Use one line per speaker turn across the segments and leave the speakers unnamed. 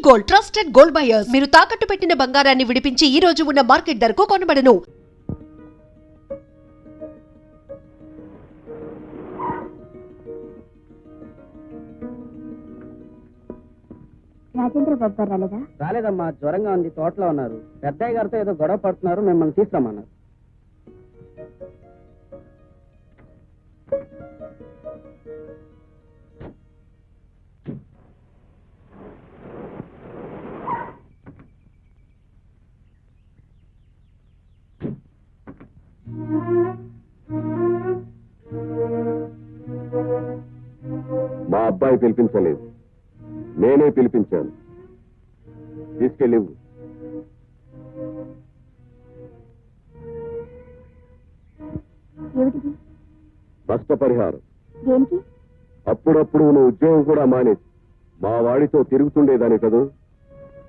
Gold trusted gold buyers. మీరు తాకట్టు పెట్టిన బంగారాన్ని విడిపించి ఈ రోజు ఉన్న మార్కెట్ ధరకు కొనబడను.
రాజేంద్ర బాబు గారు రాలేదా?
రాలేదమ్మా, జ్వరంగా ఉంది, తోటలో ఉన్నారు. పెద్దయ్య గారితో ఏదో గొడవ పడుతున్నారు, మిమ్మల్ని తీసుకురమ్మన్నారు.
మా అబ్బాయి పిలిపించలేదు, నేనే పిలిపించాను. తీసుకెళ్ళి నష్టపరిహారం.
దేనికి?
అప్పుడప్పుడు నువ్వు ఉద్యోగం కూడా మానేసి మా వాడితో తిరుగుతుండేదాని కదూ.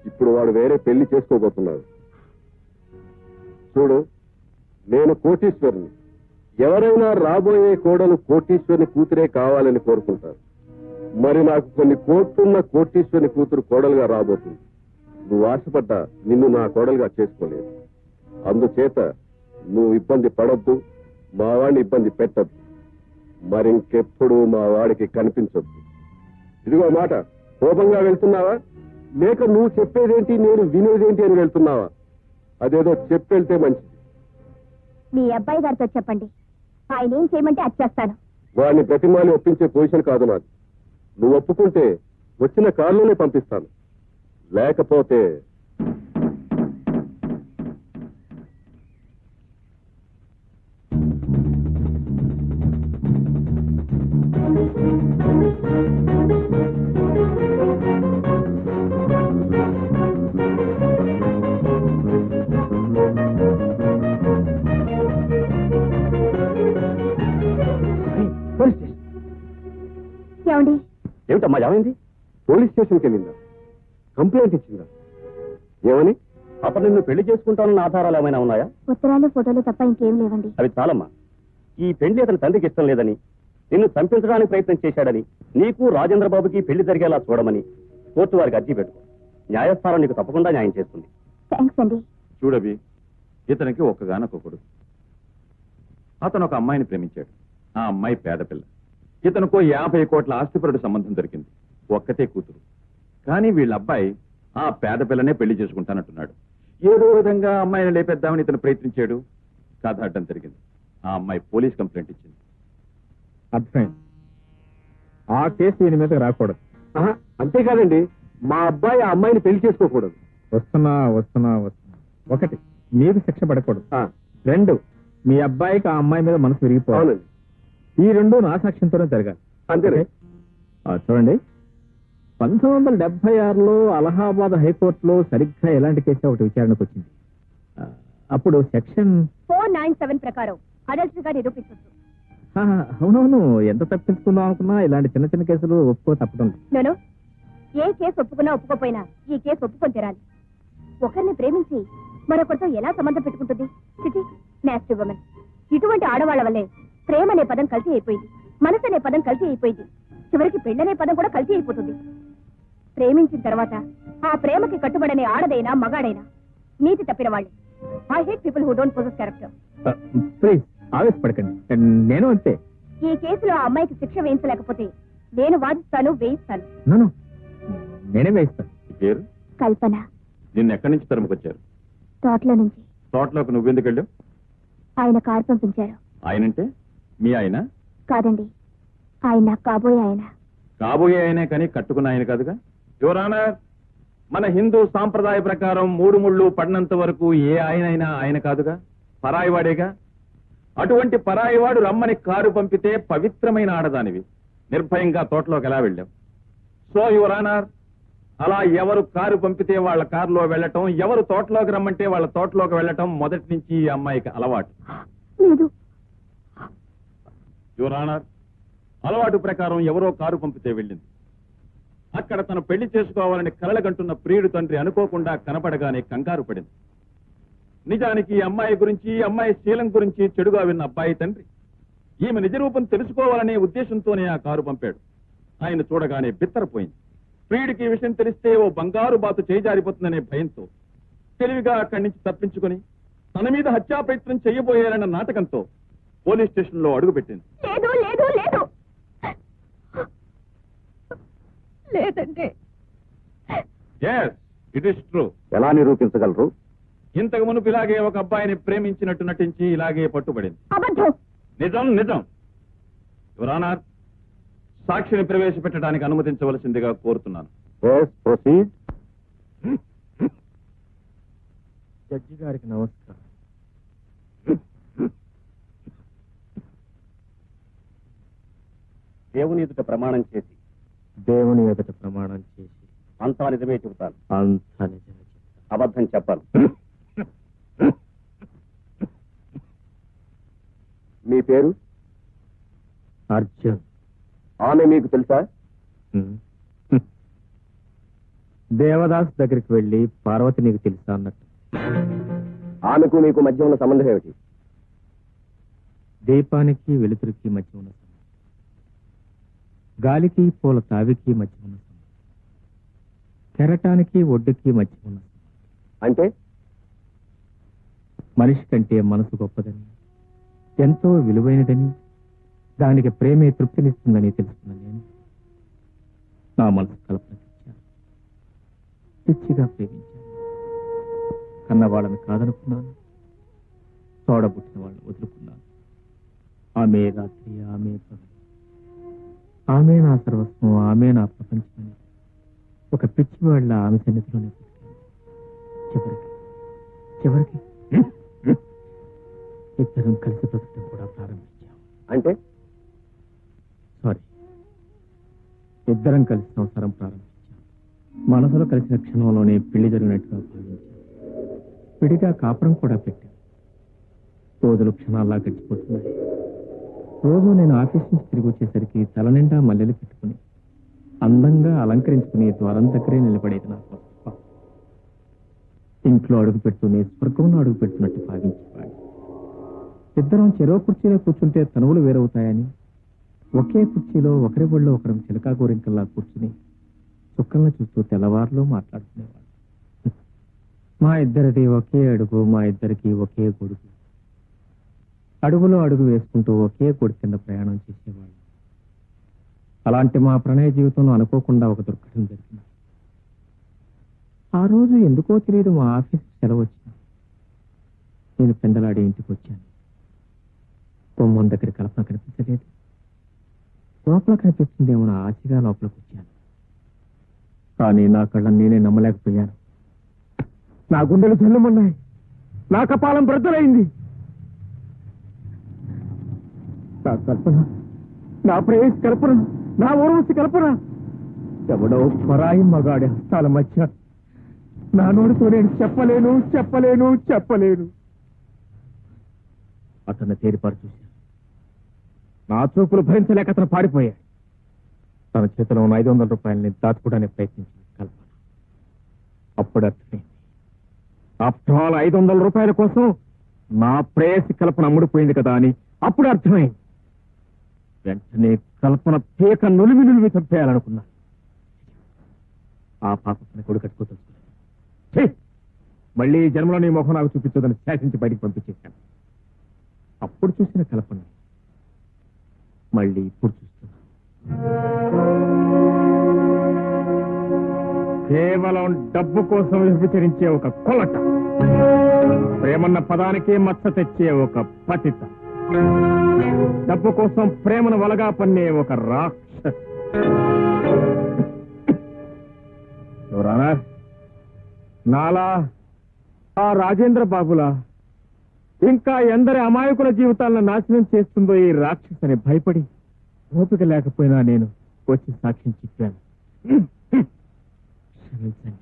ఇప్పుడు వాడు వేరే పెళ్లి చేసుకోబోతున్నాడు. చూడు, నేను కోటీశ్వరుని. ఎవరైనా రాబోయే కోడలు కోటీశ్వరుని కూతురే కావాలని కోరుకుంటారు. మరి నాకు కొన్ని కోట్లున్న కోటీశ్వరుని కూతురు కోడలుగా రాబోతుంది. నువ్వు ఆశపడ్డా నిన్ను నా కోడలుగా చేసుకోలేదు. అందుచేత నువ్వు ఇబ్బంది పడొద్దు, మా వాడిని ఇబ్బంది పెట్టద్దు. మరింకెప్పుడు మా వాడికి కనిపించొద్దు. ఇదిగో మాట, కోపంగా వెళ్తున్నావా లేక నువ్వు చెప్పేదేంటి నేను వినేదేంటి అని వెళ్తున్నావా? అదేదో చెప్పెళ్తే మంచిది.
మీ అబ్బాయి గారితో చెప్పండి, ఆయన ఏం చేయమంటే అది చేస్తాను.
వాడిని ప్రతిమాని ఒప్పించే పొజిషన్ కాదు నాది. నువ్వు ఒప్పుకుంటే వచ్చిన కారులోనే పంపిస్తాను, లేకపోతే
ఏమండి?
ఏమిటమ్మా, ఏమైంది? పోలీస్ స్టేషన్కి వెళ్ళిందా? కంప్లైంట్ ఇచ్చిందా? ఏమని?
అప్పుడు నిన్ను పెళ్లి చేసుకుంటానన్న ఆధారాలు ఏమైనా ఉన్నాయా?
ఉత్తరాలు ఫోటోలు తప్ప ఇంకేం లేవండి.
అవి చాలమ్మా. ఈ పెళ్లి అతని తండ్రికి ఇష్టం లేదని, నిన్ను చంపించడానికి ప్రయత్నం చేశాడని, నీకు రాజేంద్ర బాబుకి పెళ్లి జరిగేలా చూడమని కోర్టు వారికి అర్జీ పెట్టుకో. న్యాయస్థానం నీకు తప్పకుండా న్యాయం చేస్తుంది.
థ్యాంక్స్ అండి.
చూడవి, ఇతనికి ఒక్కగానొక్క కొడుకు. అతను ఒక అమ్మాయిని ప్రేమించాడు. ఆ అమ్మాయి పేదపిల్ల. ఇతనుకో 50 కోట్ల ఆస్తిపరుడు సంబంధం దొరికింది. ఒక్కతే కూతురు. కానీ వీళ్ళ అబ్బాయి ఆ పేదపిల్లనే పెళ్లి చేసుకుంటానంటున్నాడు. ఏదో విధంగా అమ్మాయిని లేపేద్దామని ఇతను ప్రయత్నించాడు. కథ అడ్డం జరిగింది. ఆ అమ్మాయి పోలీస్ కంప్లైంట్ ఇచ్చింది.
అర్థమైంది. ఆ కేసు దీని మీద రాకూడదు.
అంతేకాదండి, మా అబ్బాయి ఆ అమ్మాయిని పెళ్లి చేసుకోకూడదు.
వస్తున్నా. ఒకటి, మీరు శిక్ష పడకూడదు. 2, మీ అబ్బాయికి ఆ అమ్మాయి మీద మనసు విరిగిపోవాలి. ఈ 2 నా సాక్ష్యంతోనే జరగాలి.
అంతే.
చూడండి, 1976లో అలహాబాద్ హైకోర్టులో సరిగ్గా ఎలాంటి కేసు ఒకటి విచారణకు వచ్చింది. అప్పుడు సెక్షన్
497 ప్రకారం అడల్టరీగా నిరూపించవచ్చు.
అవునవును, ఎంత తప్పించుకుందాం అనుకున్నా ఇలాంటి చిన్న చిన్న కేసులు ఒప్పుకో తప్పడం
నేను ఏ కేసు ఒప్పుకున్నా ఒప్పుకోపోయినా ఈ కేసు ఒప్పుకొని తీరాలి. ఒకరిని ప్రేమించి మరొకరితో ఎలా సంబంధం పెట్టుకుంటుంది? Chitti nasty women. ఇటువంటి ఆడవాళ్ల వల్లే ప్రేమ అనే పదం కల్తీ అయిపోయింది, మనసు అనే పదం కల్తీ అయిపోయింది, చివరికి పెళ్ళనే పదం కూడా కల్తీ అయిపోతుంది. ప్రేమించిన తర్వాత ఆ ప్రేమకి కట్టుబడనే ఆడదైనా మగాడైనా నీతి తప్పిన వాళ్ళే. I hate people who don't possess character.
Please ఆవేశపడకండి, నేను అంతే.
ఈ కేసులో ఆ అమ్మాయికి శిక్ష వేయించలేకపోతే నేను వాదిస్తాను, వేయిస్తాను.
నేనే వేయిస్తాను.
పేరు
కల్పన.
నిన్ను ఎక్కడి నుంచి తరుముకొచ్చారు?
తోటలో నుంచి.
తోటలోకి నువ్వెందుకు వెళ్ళావు?
ఆయన కారు పంపించారు.
ఆయనంటే మీ ఆయన?
కాదండి, ఆయన నాకు కాబోయే ఆయన.
కాబోయే ఆయనే కానీ కట్టుకున్న ఆయన కాదుగా. యువరానా, మన హిందూ సాంప్రదాయ ప్రకారం 3 ముళ్ళు పడినంత వరకు ఏ ఆయనైనా ఆయన కాదుగా, పరాయివాడేగా. అటువంటి పరాయివాడు రమ్మని కారు పంపితే పవిత్రమైన ఆడదానివి నిర్భయంగా తోటలోకి ఎలా వెళ్ళావు? సో యువరానర్, అలా ఎవరు కారు పంపితే వాళ్ళ కారులో వెళ్ళటం, ఎవరు తోటలోకి రమ్మంటే వాళ్ళ తోటలోకి వెళ్ళటం మొదటి నుంచి ఈ అమ్మాయికి అలవాటు. యువరానర్, అలవాటు ప్రకారం ఎవరో కారు పంపితే వెళ్ళింది. అక్కడ తను పెళ్లి చేసుకోవాలని కలలగంటున్న ప్రియుడు తండ్రి అనుకోకుండా కనపడగానే కంగారు పడింది. నిజానికి ఈ అమ్మాయి గురించి, అమ్మాయి శీలం గురించి చెడుగా విన్న అబ్బాయి తండ్రి ఈమె నిజరూపం తెలుసుకోవాలనే ఉద్దేశంతోనే ఆ కారు పంపాడు. ఆయన చూడగానే బిత్తరపోయింది. ప్రియుడికి ఈ విషయం తెలిస్తే ఓ బంగారు బాతు చేజారిపోతుందనే భయంతో తెలివిగా అక్కడి నుంచి తప్పించుకొని తన మీద హత్యా ప్రయత్నం చేయబోయారన్న నాటకంతో పోలీస్ స్టేషన్ లో అడుగుపెట్టింది.
లేదు లేదు లేదు లేదండి.
Yes, it is true.
ఎలా నిరూపించగలరు?
ఇంతకు మునుపు ఇలాగే ఒక అబ్బాయిని ప్రేమించినట్టు నటించి ఇలాగే పట్టుబడింది.
అబద్ధం.
నిజం నిజం. యువర్ ఆనర్, సాక్షిని ప్రవేశపెట్టడానికి అనుమతించవలసిందిగా కోరుతున్నాను.
జడ్జి గారికి నమస్కారం.
దేవుని ఎదుట ప్రమాణం చేసి
దేవుని ఎదుట ప్రమాణం చేసి
అంతా నిజమే చెబుతాను.
అంతా నిజమే చెప్తాను.
అబద్ధం చెప్పాను. మీ పేరు?
అర్జున్.
ఆమె మీకు తెలుసా?
దేవదాస్ దగ్గరికి వెళ్ళి పార్వతి నీకు తెలుసా అన్నట్టు.
ఆమెకు మీకు మధ్య ఉన్న సంబంధం ఏమిటి?
దీపానికి వెలుతురికి మధ్య ఉన్న సంబంధం, గాలికి పూల తావికి మధ్య ఉన్న సంబంధం, కెరటానికి ఒడ్డుకి మధ్య ఉన్న సంబంధం.
అంటే
మనిషి కంటే మనసు గొప్పదని, ఎంతో విలువైనదని, దానికి ప్రేమే తృప్తినిస్తుందని తెలుసుకున్న నేను నా మనసు కల్పనకిచ్చాను. పిచ్చిగా ప్రేమించాను. కన్నవాళ్ళని కాదనుకున్నాను, తోడబుట్టిన వాళ్ళని వదులుకున్నాను. ఆమె రాత్రి, ఆమె పగలు, ఆమె నా సర్వస్వం, ఆమె నా ప్రపంచమని ఒక పిచ్చి వాళ్ళ ఆమె సన్నిధిలోనే పుట్టాను. చివరికి ఇద్దరం కలిసి బ్రతకడం కూడా ప్రారంభించాం.
అంటే
సారీ, ఇద్దరం కలిసి సంసారం ప్రారంభించాం. మనసులో కలిసిన క్షణంలోనే పెళ్లి జరిగినట్టుగా భావించాం. విడిగా కాపురం కూడా పెట్టాం. రోజులు క్షణాల్లా గడిచిపోతున్నాయి. రోజు నేను ఆఫీస్ నుంచి తిరిగి వచ్చేసరికి తల నిండా మల్లెలు పెట్టుకుని అందంగా అలంకరించుకుని ద్వారం దగ్గరే నిలబడేది నా కోసం. ఇంట్లో అడుగు పెడుతూనే స్వర్గంలో అడుగు పెడుతున్నట్టు భావించేవాడు. ఇద్దరం చెరో కుర్చీలో కూర్చుంటే తనువులు వేరవుతాయని ఒకే కుర్చీలో ఒకరి ఒళ్ళో ఒకరం చిలకా గోరింకల్లా కూర్చుని చుక్కలను చూస్తూ తెల్లవారులో మాట్లాడుకునేవాడు. మా ఇద్దరిది ఒకే అడుగు, మా ఇద్దరికి ఒకే గొడుగు. అడుగులో అడుగు వేసుకుంటూ ఒకే గొడుగు కింద ప్రయాణం చేసేవాళ్ళు. అలాంటి మా ప్రణయ జీవితంలో అనుకోకుండా ఒక దుర్ఘటన జరిగింది. ఆ రోజు ఎందుకో తెలియదు మా ఆఫీస్ సెలవు వచ్చింది. నేను పెందలాడి ఇంటికి వచ్చాను. గుమ్మం దగ్గర కల్పన కనిపించలేదు. లోపల కనిపిస్తుందేమో నా ఆశగా లోపలికి వచ్చాను. కానీ నా కళ్ళని నేనే నమ్మలేకపోయాను. నా గుండెలు జల్లుమన్నాయి. నా కపాలం బ్రద్దలైంది. నా కల్పన, నా ప్రేయస్ కల్పన, నా ఊర్వశి కల్పన ఎవడో పరాయి మగాడి హస్తాల మధ్య నా నోటితో నేను చెప్పలేను చెప్పలేను చెప్పలేను. అతన్ని తేరిపారు చూశాను. నా చూపులు భరించలేక అతను పారిపోయాడు. తన చేతిలో ఉన్న 500 రూపాయలని దాచుకోవడానికి ప్రయత్నించింది కల్పన. అప్పుడు అర్థమైంది, ఆఫ్టర్ ఆల్ 500 రూపాయల కోసం నా ప్రేయసి కల్పన అమ్ముడిపోయింది కదా అని అప్పుడు అర్థమైంది. వెంటనే కల్పన పీక నులిమి నులిమి చంపేయాలనుకున్నా. ఆ పాపని కొడు కట్టుకోవచ్చు. మళ్ళీ ఈ జన్మలో నీ ముఖం నాకు చూపించదని శాసించి బయటికి పంపించేశాను. అప్పుడు చూసిన కల్పన మళ్ళీ ఇప్పుడు చూస్తున్నా. కేవలం డబ్బు కోసం విభజించే ఒక కొలట, ప్రేమన్న పదానికే మచ్చ తెచ్చే ఒక పతిత, డబ్బు కోసం ప్రేమను వలగా పన్నే ఒక రాక్షస్. నాలా ఆ రాజేంద్ర బాబులా ఇంకా ఎందరి అమాయకుల జీవితాలను నాశనం చేస్తుందో ఈ రాక్షసని భయపడి ఓపిక లేకపోయినా నేను వచ్చి సాక్ష్యం చెప్పాను. క్షమించండి.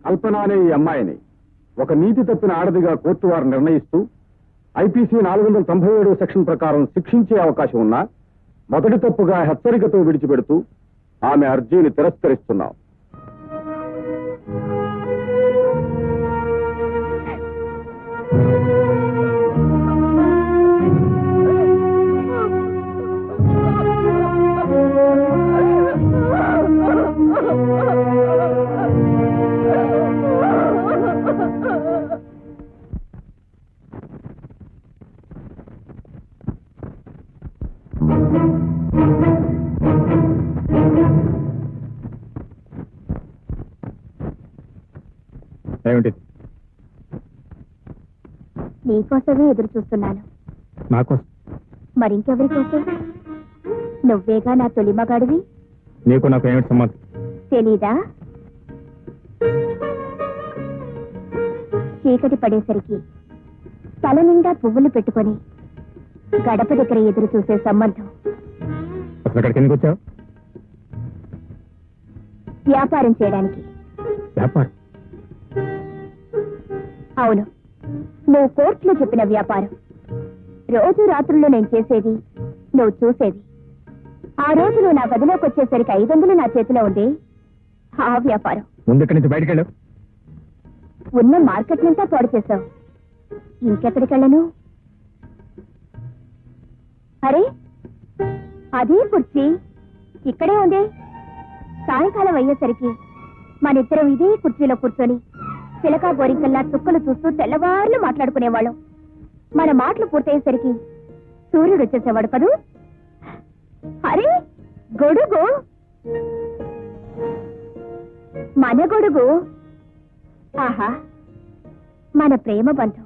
కల్పన అనే ఈ అమ్మాయిని ఒక నీతి తప్పిన ఆడదిగా కోర్టు వారు నిర్ణయిస్తూ ఐపీసీ 497 సెక్షన్ ప్రకారం శిక్షించే అవకాశం ఉన్నా మొదటి తప్పుగా హెచ్చరికతో విడిచిపెడుతూ ఆమె అర్జీని తిరస్కరిస్తున్నాం.
ఏమిటిది?
నీకోసమే ఎదురు చూస్తున్నాను.
నాకోసం?
మరింకెవరి కోసం? నువ్వేగా నా తొలి మగాడివి.
నీకు నాకు ఏమిటి సంబంధం?
తెలీదా? చీకటి పడేసరికి తల నిండా పువ్వులు పెట్టుకొని గడప దగ్గర ఎదురు చూసే సంబంధం.
అసలు అక్కడికి ఎందుకు వచ్చావు?
వ్యాపారం చేయడానికి.
వ్యాపారం?
అవును, నువ్వు కోర్టులో చెప్పిన వ్యాపారం. రోజు రాత్రుల్లో నేను చేసేది, నువ్వు చూసేది. ఆ రోజు నువ్వు నా గదిలోకి వచ్చేసరికి 500 నా చేతిలో ఉంది. ఆ వ్యాపారం.
ముందు ఇక్కడి నుంచి బయటకు వెళ్ళు.
ఉన్న మార్కెట్ అంతా పాడు చేశావు. ఇంకెక్కడికి వెళ్ళను? అరే, అదే కుర్చీ ఇక్కడే ఉంది. సాయంకాలం అయ్యేసరికి మనిద్దరం ఇదే కుర్చీలో కూర్చొని చిలకా గోరింకల్లా చుక్కలు చూస్తూ తెల్లవారులు మాట్లాడుకునేవాళ్ళం. మన మాటలు పూర్తయ్యేసరికి సూర్యుడు వచ్చేసేవాడు కదూ. అరే, గొడుగు, మన గొడుగు. ఆహా, మన ప్రేమ బంధం,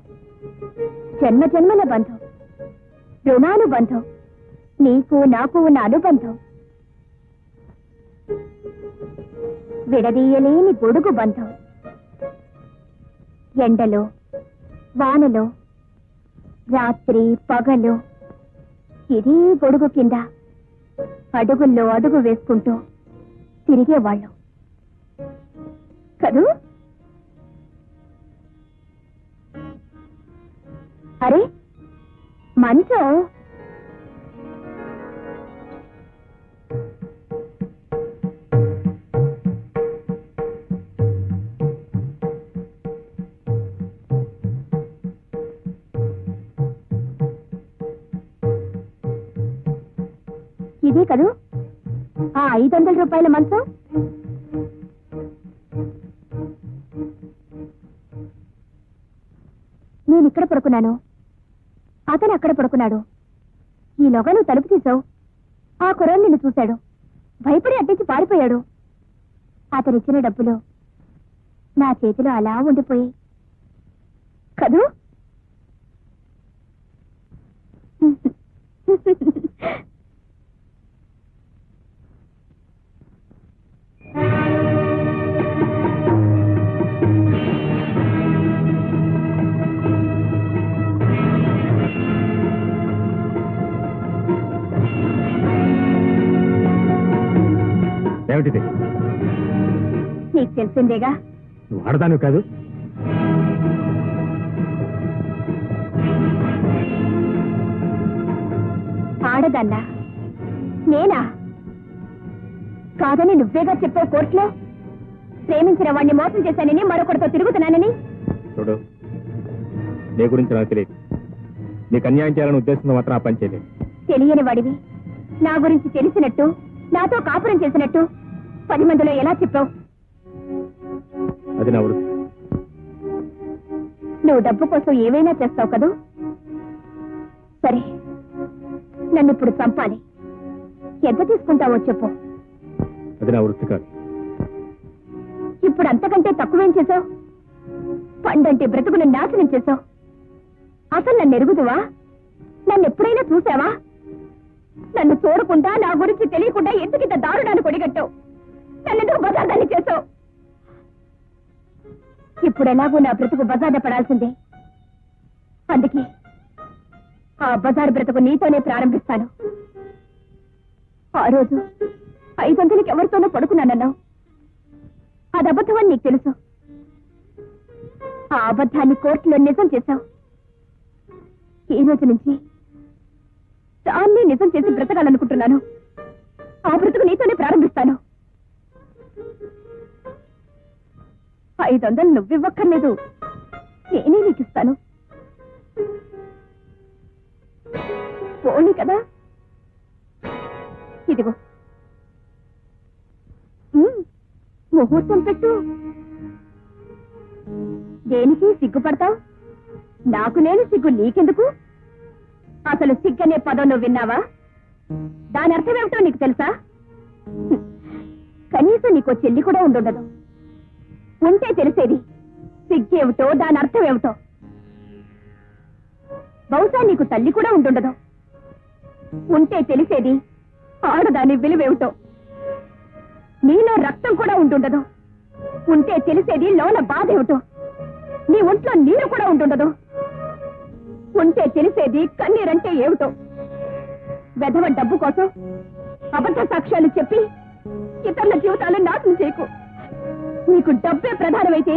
జన్మ జన్మల బంధం, రుణానుబంధం, నీకు నాకు ఉన్న అనుబంధం, విడదీయలేని గొడుగు బంధం. ఎండలో వానలో రాత్రి పగలు ఇదే గొడుగు కింద అడుగుల్లో అడుగు వేసుకుంటూ తిరిగేవాళ్ళం కదూ. అరే, మంచం. ఇదే కదూ ఆ 500 రూపాయల మంచం. నేను ఇక్కడ పడుకున్నాను, అతను అక్కడ పడుకున్నాడు. ఈలోగా నువ్వు తలుపు తీసావు. ఆ కుర్రాడు నిన్ను చూశాడు, భయపడి అట్టించి పారిపోయాడు. అతనిచ్చిన డబ్బులు నా చేతిలో అలా ఉండిపోయి కదూ.
ఏమిటిది?
నీకు తెలిసిందేగా.
నువ్వు ఆడదాను కాదు.
ఆడదన్నా? నేనా? కాదని నువ్వేగా చెప్పావు కోర్టులో. ప్రేమించిన వాడిని మోసం చేశానని, మరొకరితో తిరుగుతున్నానని.
చూడు, నీ గురించి నాకు తెలియదు. నీకు అన్యాయం చేయాలని ఉద్దేశంతో మాత్రం ఆ పని చేయలేదు.
తెలియని వాడివి నా గురించి తెలిసినట్టు, నాతో కాపురం చేసినట్టు 10 మందిలో ఎలా చెప్పావు?
అది నా వృత్తి.
నువ్వు డబ్బు కోసం ఏమైనా చేస్తావు కదూ. సరే, నన్ను ఇప్పుడు చంపాలి. ఎంత తీసుకుంటావో చెప్పు.
అది నా వృత్తి కాదు.
ఇప్పుడు అంతకంటే తక్కువేం చేశావు? పండంటే బ్రతుకును నాశనం చేశావు. అసలు నన్ను ఎరుగుదువా? నన్ను ఎప్పుడైనా చూసావా? నన్ను చూడకుండా, నా గురించి తెలియకుండా ఎందుకింత దారుణాన్ని కొడిగట్టావు? నన్ను బజార్దాన్ని చేశావు. ఇప్పుడు ఎలాగో నా బ్రతుకు బజార్న పడాల్సిందే. అందుకే ఆ బజారు బ్రతుకు నీతోనే ప్రారంభిస్తాను. ఆ రోజు 500కి ఎవరితోనో పడుకున్నానన్నావు. అది అబద్ధమని నీకు తెలుసు. ఆ అబద్ధాన్ని కోర్టులో నిజం చేశావు. ఈ రోజు నుంచి దాన్ని నిజం చేసి బ్రతకాలనుకుంటున్నాను. ఆ బ్రతుకు నీతోనే ప్రారంభిస్తాను. 500 నువ్వివ్వక్కర్లేదు, నేనే నీకు ఇస్తాను. పోనీ కదా. ఇదిగో, ముహూర్తం పెట్టు. దేనికి సిగ్గుపడతావు? నాకు నేను సిగ్గు నీకెందుకు? అసలు సిగ్గనే పదం నువ్వు విన్నావా? దాని అర్థం ఏమిటో నీకు తెలుసా? కనీసం నీకో చెల్లి కూడా ఉండుండదు. ఉంటే తెలిసేది. సిగ్గేమిటో దాని అర్థం ఏమిటో. బహుశా నీకు తల్లి కూడా ఉంటుండదు. ఉంటే తెలిసేది ఆడదాని విలువేమిటో. నీలో రక్తం కూడా ఉంటుండదు. ఉంటే తెలిసేది లోన బాధ ఏమిటో. నీ ఒంట్లో నీరు కూడా ఉంటుండదు. ఉంటే తెలిసేది కన్నీరంటే ఏమిటో. వెధవ డబ్బు కోసం అబద్ధ సాక్ష్యాలు చెప్పి ఇతరుల జీవితాలు నాశనం చేయకు. నీకు డబ్బే ప్రధానమైతే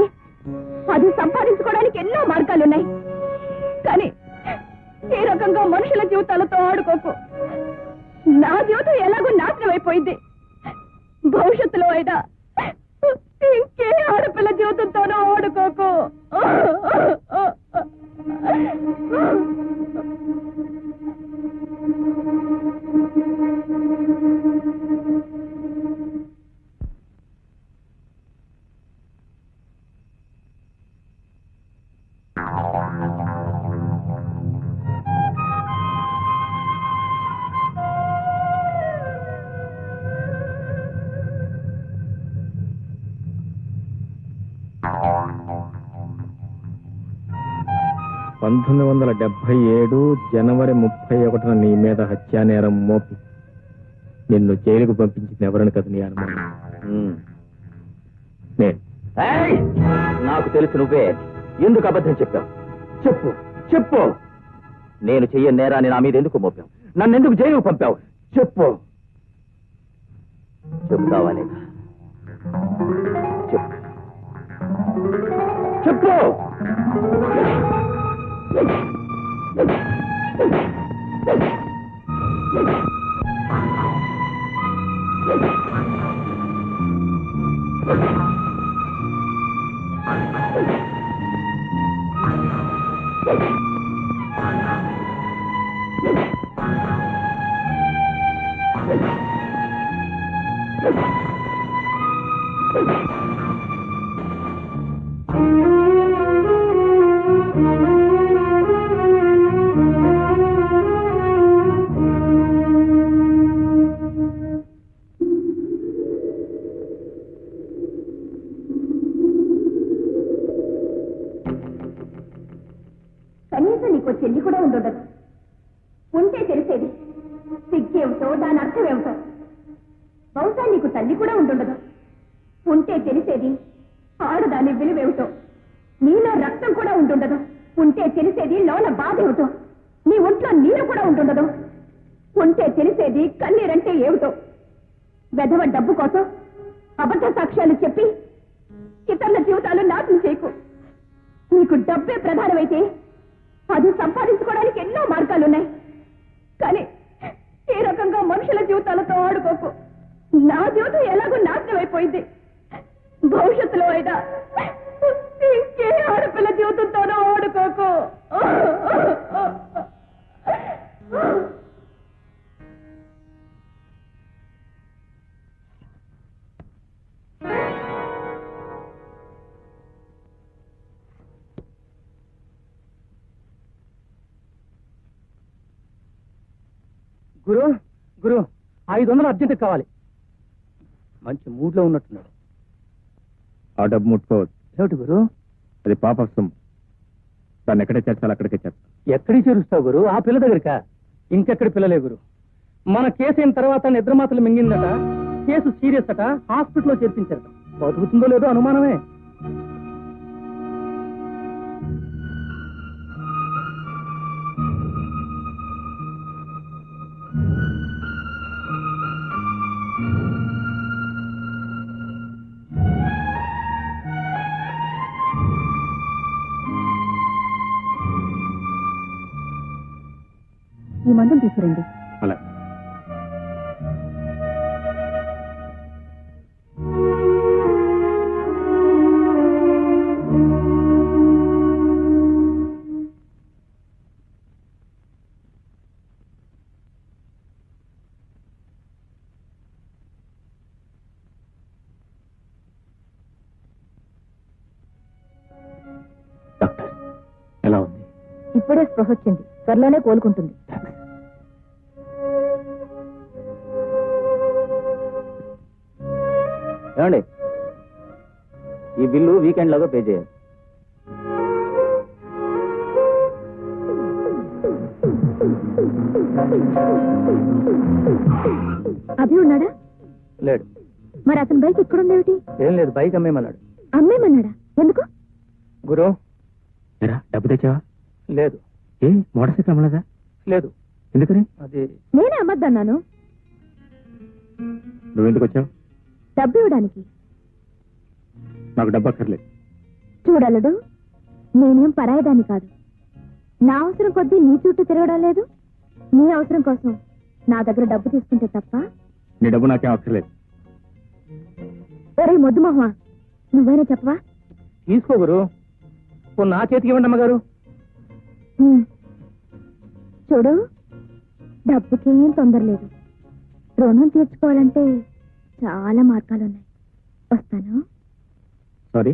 అది సంపాదించుకోవడానికి ఎన్నో మార్గాలున్నాయి. కానీ ఈ రకంగా మనుషుల జీవితాలతో ఆడుకోకు. నా జీవితం ఎలాగో నాశనం అయిపోయింది. భవిష్యత్తులో అయినా ఇంకే ఆడపిల్ల జీవితంతోనూ ఆడుకోకు.
(1977) జనవరి 31న నీ మీద హత్యానేరం మోపి నిన్ను జైలుకు పంపించింది ఎవరని కదా నీ అనుమానం? నేను.
నాకు తెలుసు నువ్వే. ఎందుకు అబద్ధం చెప్పావు? చెప్పు చెప్పు. నేను చెయ్యని నేరాన్ని నా మీద ఎందుకు మోపావు? నన్ను ఎందుకు జైలుకు పంపావు? చెప్పు. చెప్తావా లేదా? చెప్పు చెప్పు.
కనీసం నీకు చెల్లి కూడా ఉండదు. ఉంటే తెలిసేది సిగ్గేమిటో దాని అర్థం ఏమిటో. బహుశా నీకు తల్లి కూడా ఉంటుండదు. ఉంటే తెలిసేది ఆడదాని విలువేమిటో. నీలో రక్తం కూడా ఉంటుండదు. ఉంటే తెలిసేది లోన బాధ ఏమిటో. నీ ఒంట్లో నీరు కూడా ఉంటుండదు. ఉంటే తెలిసేది కన్నీరంటే ఏమిటో. వెధవ డబ్బు కోసం అబద్ధ సాక్ష్యాలు చెప్పి ఇతరుల జీవితాలు నాశనం చేయకు. నీకు డబ్బే ప్రధానమైతే అది సంపాదించుకోవడానికి ఎన్నో మార్గాలున్నాయి. కానీ ఈ రకంగా మనుషుల జీవితాలతో ఆడుకోకు. నా జీవితం ఎలాగో నాశనం అయిపోయింది. భవిష్యత్తులో అయినా ఇంకే ఆడపిల్ల జీవితంతోనూ ఆడుకోకు.
గురు గురు 500 అర్జెంట్ కావాలి. మంచి మూడ్ లో ఉన్నట్టున్నాడు.
ఆ డబ్బు ముట్టుకోవద్దు.
ఏమిటి గురు?
అది పాప సొమ్ము. దాన్ని ఎక్కడే చేర్చాలి అక్కడికే చేర్చాలి.
ఎక్కడికి చేరుస్తావు గురు? ఆ పిల్ల దగ్గరికా? ఇంకెక్కడి పిల్లలే గురు. మన కేసు అయిన తర్వాత నిద్ర మాత్రలు మింగిందట. కేసు సీరియస్ అట. హాస్పిటల్లో చేర్పించారట. బతుకుతుందో లేదో అనుమానమే.
ఈ మందులు తీసుకురండి.
అలా డాక్టర్ ఎలా ఉంది?
ఇప్పుడే స్పృహ వచ్చింది. త్వరలోనే కోలుకుంటుంది.
ఏమండి, ఈ బిల్లు వీకెండ్ లాగా పే చేయాలి.
అభి ఉన్నాడా?
లేడు.
మరి అతని బైక్ ఎక్కడుందేమిటి?
ఏం లేదు, బైక్ అమ్మేమన్నాడు.
అమ్మేమన్నాడా? ఎందుకు?
గురు,
డబ్బు తెచ్చావా?
లేదు.
ఏ మోటార్ సైకిల్ అమ్మలేదా?
లేదు.
ఎందుకని?
అది
నేనే అమ్మద్దన్నాను.
నువ్వెందుకు వచ్చావు?
డబ్బు ఇవ్వడానికి.
నాకు డబ్బు అక్కర్లేదు.
చూడలడు, నేనేం పరాయదాన్ని కాదు. నా అవసరం కొద్దీ నీ చుట్టూ తిరగడం లేదు. నీ అవసరం కోసం నా దగ్గర డబ్బు తీసుకుంటే తప్ప.
నీ డబ్బు నాకేం అక్కర్లేదు.
ఒరే మొద్దు మొహమా, నువ్వైనా చెప్పవా?
తీసుకో గురు. నా చేతికి ఇవ్వండి అమ్మగారు.
చూడు, డబ్బుకేం తొందర లేదు. రుణం తీర్చుకోవాలంటే చాలా మార్గాలున్నాయి. వస్తాను.
Sorry,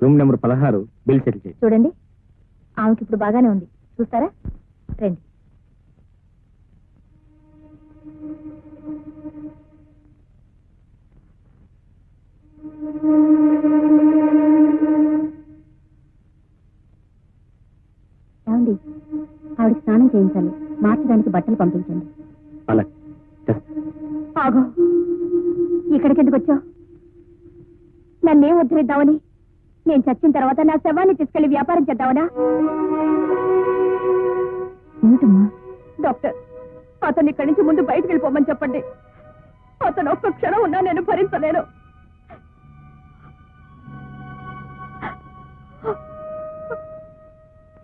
room number 16 bill settle చేయి.
చూడండి, ఆమెకి ఇప్పుడు బాగానే ఉంది. చూస్తారా? రండి. ఏమండి, ఆవిడకి స్నానం చేయించాలి. మార్చడానికి బట్టలు పంపించండి.
అలా
ఆగో, ఇక్కడికి ఎందుకు వచ్చావు? నన్నేం ఉద్ధరిద్దామని? నేను చచ్చిన తర్వాత నా శవాన్ని తీసుకెళ్లి వ్యాపారం చేద్దామనా? ఏమిటమ్మా? డాక్టర్, అతను ఇక్కడి నుంచి ముందు బయటకు వెళ్ళిపోమని చెప్పండి. అతను ఒక్క క్షణం ఉన్నా నేను భరించలేను.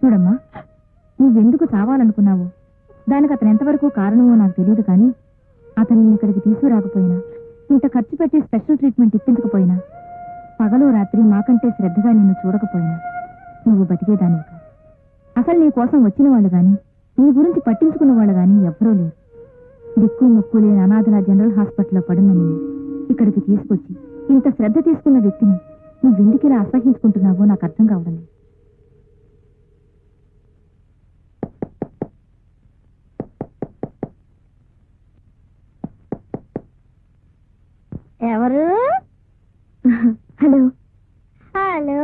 చూడమ్మా, నువ్వెందుకు చావాలనుకున్నావు, దానికి అతను ఎంతవరకు కారణమో నాకు తెలియదు. కానీ అతను ఇక్కడికి తీసుకురాకపోయినా, ఇంత ఖర్చు పెట్టి స్పెషల్ ట్రీట్మెంట్ ఇప్పించకపోయినా, పగలు రాత్రి మాకంటే శ్రద్ధగా నిన్ను చూడకపోయినా నువ్వు బతికేదానివి కాదు. అసలు నీ కోసం వచ్చిన వాళ్ళు గాని, నీ గురించి పట్టించుకున్న వాళ్ళు గాని ఎవ్వరూ లేరు. దిక్కు ముక్కు లేని అనాథల జనరల్ హాస్పిటల్లో పడున్న నిన్ను ఇక్కడికి తీసుకొచ్చి ఇంత శ్రద్ధ తీసుకున్న వ్యక్తిని నువ్వెందుకు ఇలా అసహించుకుంటున్నావో నాకు అర్థం కావడం లేదు. ఎవరు? Hello hello,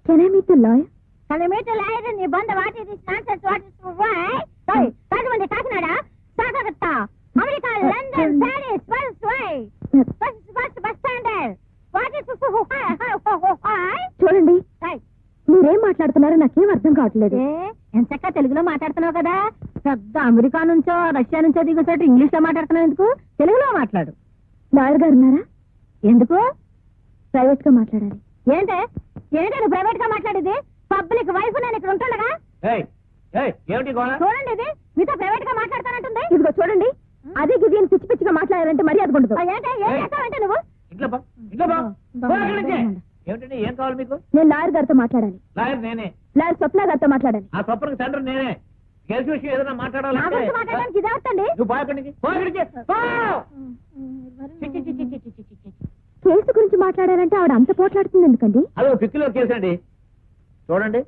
can I meet the lawyer? Can I meet the lawyer in Nibanda? What is this nonsense? What is this? Why? Sorry, Rajamandi, Kakinada, Sagarta, America, London, Paris, first way, first bus standard. What is this? చూడండి, మీరేం మాట్లాడుతున్నారో నాకేం అర్థం కావట్లేదు. ఎంతక్క తెలుగులో మాట్లాడుతున్నావు కదా, పెద్ద అమెరికా నుంచో రష్యా నుంచో దిగుతాడు ఇంగ్లీష్ లో మాట్లాడుతున్నావు ఎందుకు? తెలుగులో మాట్లాడు. లాయర్ గారు ఉన్నారా? ఎందుకు? ప్రైవేట్ గా మాట్లాడాలి. ఏంటే నువ్వు ప్రైవేట్ గా మాట్లాడేది? పబ్లిక్ వైఫ్ నేను ఇక్కడ ఉంటుండగా. చూడండి, ఇది మీతో ప్రైవేట్ గా మాట్లాడతానంటుంది. ఇదిగో చూడండి, అదే గిది పిచ్చి పిచ్చిగా మాట్లాడారంటే మర్యాద ఉండదు. ఏంటంటే నువ్వు
ఏం కావాలి మీకు?
నేను లాయర్ గారితో మాట్లాడాలి.
లాయర్ నేనే.
లాయర్ స్వప్న గారితో మాట్లాడాలి.
ఆ స్వప్నకు తండ్రి నేనే. కేసు విషయం ఏదైనా
మాట్లాడడానికి ఇదే వస్తండి. కేసు గురించి మాట్లాడాలంటే ఆవిడ అంత పోట్లాడుతుంది ఎందుకండి?
అదో పిక్కిలో కేసు అండి. చూడండి,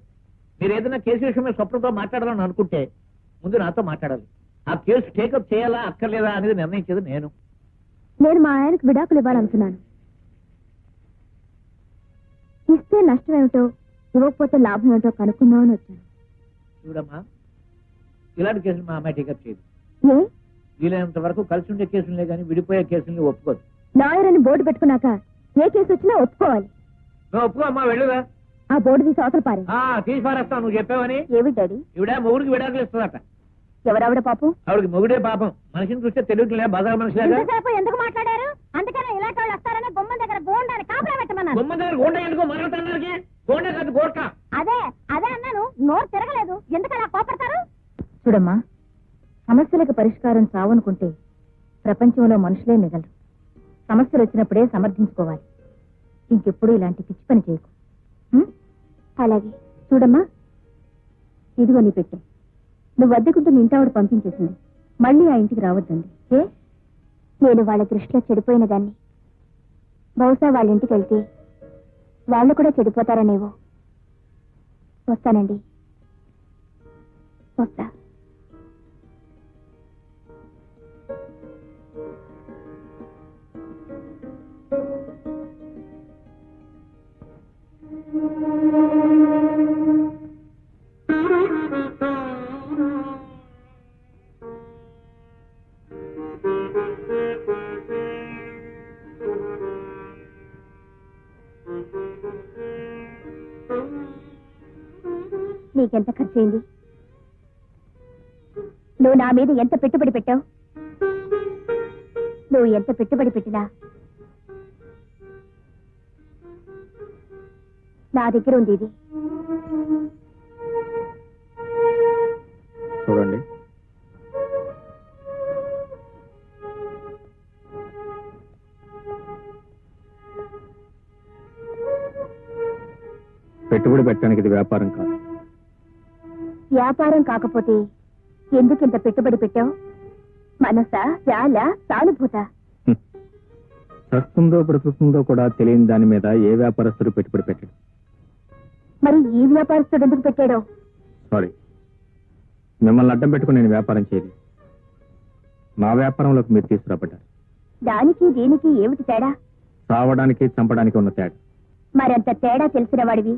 మీరు ఏదైనా కేసు విషయం మీద స్వప్నంతో మాట్లాడాలని అనుకుంటే ముందు నాతో మాట్లాడాలి. ఆ కేసు టేకప్ చేయాలా అక్కర్లేదా అనేది నిర్ణయించేది నేను.
నేను మా ఆయనకు విడాకులు ఇవ్వాలనుకున్నాను. ఇస్తే నష్టం ఏమిటో, ఇవ్వకపోతే లాభం ఏమిటో కనుక్కుందామని వచ్చాను.
చూడమ్మా, ఇలాంటి కేసులు మా అమ్మాయి టేకప్ చేయదు.
ఏ?
వీలైనంత వరకు కలిసి ఉండే కేసులే కానీ విడిపోయే కేసుల్ని ఒప్పుకోదు.
లాయర్ అని బోర్డు పెట్టుకున్నాక ఏ కేసు వచ్చినా ఒప్పుకోవాలి.
నువ్వు ఒప్పుకో అమ్మా, వెళ్ళుదా.
ఆ బోర్డు తీసి అవతల పారే.
తీసి పారేస్తావు నువ్వు చెప్పావని.
ఏమి డాడీ?
ఇవిడ మొగుడికి విడాకులు ఇస్తుందట.
ఎవరావిడ పాపం?
ఆవిడకి మొగుడే పాపం. మనిషిని చూస్తే తెలియట్లే, బజార్ మనిషిలాగా.
ఎందుకు మాట్లాడారు? అందుకనే ఇలాంటి వాళ్ళు వస్తారని గుమ్మం దగ్గర గోండాన్ని కాపలా పెట్టమన్నాను.
గుమ్మం దగ్గర గోండ ఎందుకో మరొకటి గోండే కాదు గోట్క.
అదే అన్నాను, నోరు తిరగలేదు. ఎందుకు అలా కోపడతారు? చూడమ్మా, సమస్యలకు పరిష్కారం చావనుకుంటే ప్రపంచంలో మనుషులే మిగలరు. సమస్యలు వచ్చినప్పుడే సమర్థించుకోవాలి. ఇంకెప్పుడు ఇలాంటి పిచ్చి పని చేయకు. అలాగే. చూడమ్మా, ఇదిగో నీ పెట్టే. నువ్వు అద్దెకుంటున్న ఇంటావిడ పంపించేసింది. మళ్ళీ ఆ ఇంటికి రావద్దండి. నేను వాళ్ళ దృష్టిలో చెడిపోయిన దాన్ని. బహుశా వాళ్ళ ఇంటికి వెళ్తే వాళ్ళు కూడా చెడిపోతారనేవో. వస్తానండి, వస్తా. నీకెంత ఖర్చయింది? నువ్వు నా మీద ఎంత పెట్టుబడి పెట్టావు? నువ్వు ఎంత పెట్టుబడి పెట్టినా నా దగ్గర ఉంది ఇది.
చూడండి, పెట్టుబడి పెట్టడానికి ఇది వ్యాపారం కాదు.
వ్యాపారం కాకపోతే ఎందుకింత పెట్టుబడి పెట్టావు? మనసా, చాలా, సానుభూత?
చస్తుందో బ్రతుకుతుందో కూడా తెలియని దాని మీద ఏ వ్యాపారస్తుడు పెట్టుబడి పెట్టాడు?
మరి ఈ వ్యాపారస్తుడు ఎందుకు పెట్టాడో?
సారీ, మిమ్మల్ని అడ్డం పెట్టుకుని నేను వ్యాపారం చేయలేదు. నా వ్యాపారంలోకి మీరు తీసుకురాబడ్డారు.
దానికి దీనికి ఏమిటి తేడా?
సావడానికి చంపడానికి ఉన్న తేడా.
మరంత తేడా తెలిసిన వాడివి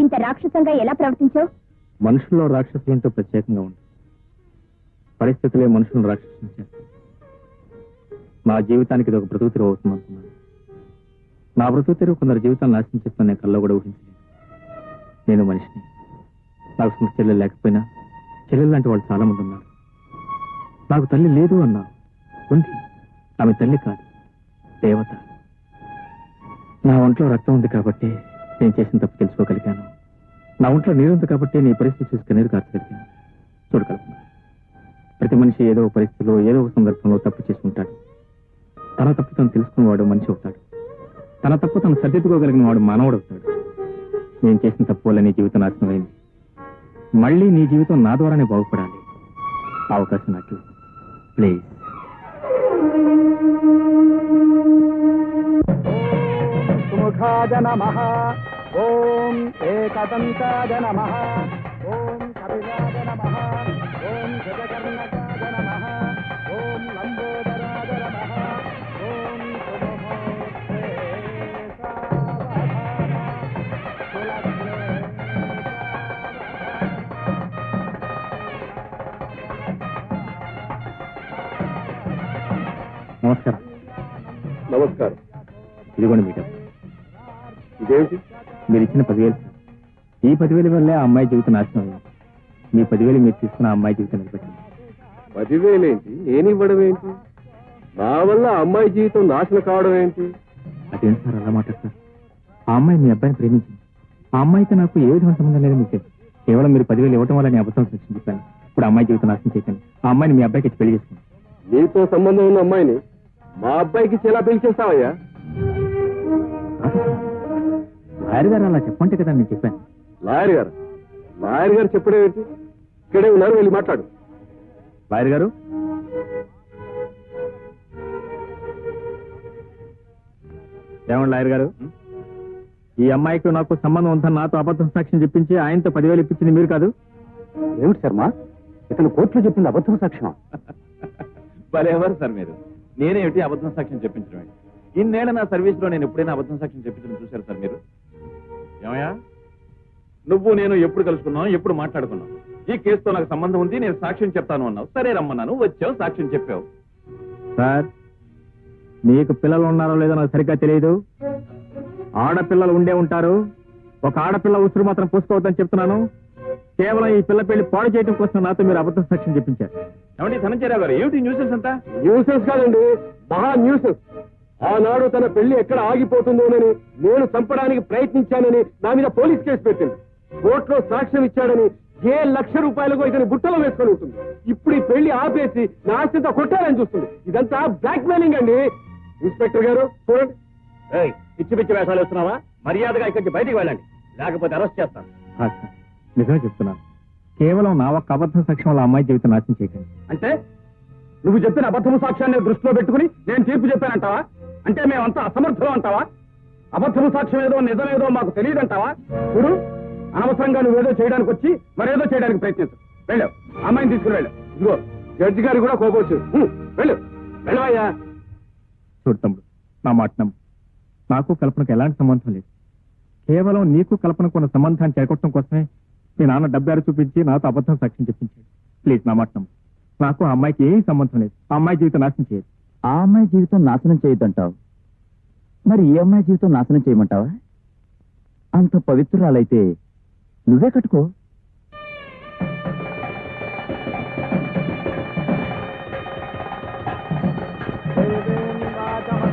ఇంత రాక్షసంగా ఎలా ప్రవర్తించావు?
మనుషుల్లో రాక్షసులంటూ ప్రత్యేకంగా ఉంది. పరిస్థితులే మనుషులను రాక్షసులు చేస్తాయి. నా జీవితానికి ఇది ఒక బ్రతుకు తెరువు అవుతుంది అనుకున్నాను. నా బ్రతుకు తెరువు కొందరు జీవితాన్ని నాశనం చేస్తున్న నేను కల్లో కూడా ఊహించలేదు. నేను మనిషిని. నాకు సొంత చెల్లెలు లేకపోయినా చెల్లెలు లాంటి వాళ్ళు చాలా మంది ఉన్నారు. నాకు తల్లి లేదు అన్నా, ఉంది. ఆమె తల్లి కాదు, దేవత. నా ఒంట్లో రక్తం ఉంది కాబట్టి నేను చేసిన తప్పు తెలుసుకోగలిగాను. నా ఒంట్లో నీరుంది కాబట్టి నీ పరిస్థితి చూసి కన్నీరు కార్చగలిగాను. చూడగలుగుతున్నా, ప్రతి మనిషి ఏదో ఒక పరిస్థితిలో ఏదో ఒక సందర్భంలో తప్పు చేసుకుంటాడు. తన తప్పు తను తెలుసుకున్నవాడు మనిషి అవుతాడు. తన తప్పు తను సరిదిద్దుకోగలిగిన వాడు మానవుడు అవుతాడు. నేను చేసిన తప్పు వల్ల నీ జీవితం నాశనమైంది. మళ్ళీ నీ జీవితం నా ద్వారానే బాగుపడాలి. అవకాశం నాకు ప్లీజ్.
సుముఖాయ నమః. ఓం ఏకదంతాయ నమః. ఓం కపిలాయ నమః. ఓం గజకర్ణకాయ నమః. ఓం లంబోదరాయ నమః. ఓం సుముఖోత్తే
నమస్కారం.
నమస్కారం.
ఇదిగోండి మీ డబ్బు.
ఇదేమిటి?
మీరు ఇచ్చిన 10,000 సార్. ఈ 10,000 వల్లే ఆ అమ్మాయి జీవితం నాశనం అయింది. మీ 10,000 మీరు తీసుకున్న ఆ అమ్మాయి జీవితం నిలబెట్టింది.
10,000 ఏంటి? నేను ఇవ్వడం ఏంటి? నా వల్ల అమ్మాయి జీవితం నాశనం కావడం ఏంటి?
అదేంటి సార్ అలా మాట సార్? ఆ అమ్మాయి మీ అబ్బాయిని ప్రేమించింది. ఆ అమ్మాయితో నాకు ఏ విధమైన సంబంధం లేదని మీకు తెలుసు. కేవలం మీరు 10,000 ఇవ్వడం వల్ల నేను అబద్ధం సాక్ష్యం చెప్పాను. ఇప్పుడు ఆ అమ్మాయి జీవితం నాశనం చేయకండి. ఆ అమ్మాయిని మీ అబ్బాయికి ఇచ్చి పెళ్లి చేసుకోండి.
నీతో సంబంధం ఉన్న అమ్మాయిని మా అబ్బాయికి ఎలా పెళ్లి చేస్తావయ్యా?
లాయర్ గారు అలా చెప్పంటే కదా నేను చెప్పాను.
లాయర్ గారు? లాయర్ గారు చెప్పడం ఏంటి? ఇక్కడే ఉన్నారు, వెళ్ళి మాట్లాడు.
లాయర్ గారు, ఏమండి లాయర్ గారు, ఈ అమ్మాయికి నాకు సంబంధం ఉందని నాతో అబద్ధం సాక్ష్యం చెప్పించి ఆయనతో 10,000 ఇప్పించింది మీరు కాదు?
ఏమిటి శర్మ, ఇతను కోర్టులో చెప్పింది అబద్ధం సాక్ష్యం?
భలేవారు సార్ మీరు. నేనేమిటి అబద్ధం సాక్ష్యం చెప్పించడం ఏంటి? ఇన్నేళ్ల నా సర్వీస్ లో నేను ఎప్పుడైనా అబద్ధం సాక్ష్యం చెప్పించడం చూశారు సార్ మీరు? ఏమయ్యా, నువ్వు నేను ఎప్పుడు కలుసుకున్నావు, ఎప్పుడు మాట్లాడుకున్నావు? ఈ కేసుతో నాకు సంబంధం ఉంది, నేను సాక్ష్యం చెప్తాను అన్నావు. సరే రమ్మన్నాను, వచ్చావు, సాక్ష్యం చెప్పావు.
సార్, మీకు పిల్లలు ఉన్నారో లేదో నాకు సరిగ్గా తెలియదు. ఆడపిల్లలు ఉండే ఉంటారు. ఒక ఆడపిల్ల ఉసురు మాత్రం పూసుకోవద్దని చెప్తున్నాను. కేవలం ఈ పిల్ల పెళ్లి పాడు చేయడం కోసం నాతో మీరు అబద్ధం సాక్ష్యం చెప్పించారు.
ఏమండి ధనంజయరావు గారు, ఏమిటి న్యూసెన్స్ అంతా?
న్యూసెన్స్ కాదండి, మహా న్యూసెన్స్. ఆనాడు తన పెళ్లి ఎక్కడ ఆగిపోతుందోనని నేను చంపడానికి ప్రయత్నించానని నా మీద పోలీస్ కేసు పెట్టింది. కోర్టులో సాక్ష్యం ఇచ్చాడని ₹1,00,000 ఇతని బుట్టలో వేసుకొని ఉంటుంది. ఇప్పుడు ఈ పెళ్లి ఆపేసి నా ఆస్తితో కొట్టాలని చూస్తుంది. ఇదంతా బ్లాక్ మెయిలింగ్ అండి. ఇన్స్పెక్టర్ గారు చూడండి.
పిచ్చి పిచ్చి వేషాలు వేస్తున్నావా? మర్యాదగా ఇక్కడి నుంచి బయటికి వెళ్ళండి, లేకపోతే అరెస్ట్ చేస్తాను.
నిజమే చెప్తున్నాను. కేవలం నా ఒక్క అబద్ధం సాక్ష్యం వల్ల అమ్మాయి జీవితం నాశనం చేయకండి.
అంటే నువ్వు చెప్పిన అబద్ధము సాక్ష్యాన్ని దృష్టిలో పెట్టుకుని నేను తీర్పు చెప్పానంటావా? అంటే మేమంతా అసమర్థులం అంటావా? అబద్ధము సాక్ష్యం ఏదో నిజమేదో మాకు తెలియదంటావా? చూడు, అనవసరంగా నువ్వేదో చేయడానికి వచ్చి మరేదో చేయడానికి ప్రయత్నించు. వెళ్ళు, అమ్మాయిని తీసుకుని వెళ్ళు. ఇదిగో జడ్జి గారు కూడా కోపవచ్చు. వెళ్ళు, వెళ్ళవయ్యా.
చూడు తమ్ముడు, నా మాట నమ్ము. నాకు కల్పనకు ఎలాంటి సంబంధం లేదు. కేవలం నీకు కల్పనకు ఉన్న సంబంధాన్ని చెడగొట్టడం కోసమే మీ నాన్న డబ్బారు చూపించి నాతో అబద్ధం సాక్ష్యం చెప్పించాడు. ప్లీజ్ నా మాట నమ్ము. నాకు ఆ అమ్మాయికి ఏం సంబంధం లేదు. ఆ అమ్మాయి జీవితం నాశనం చేయదు.
ఆ అమ్మాయి జీవితం నాశనం చేయొద్దంటావు, మరి ఈ అమ్మాయి జీవితం నాశనం చేయమంటావా? అంత పవిత్రురాలైతే నువ్వే కట్టుకో.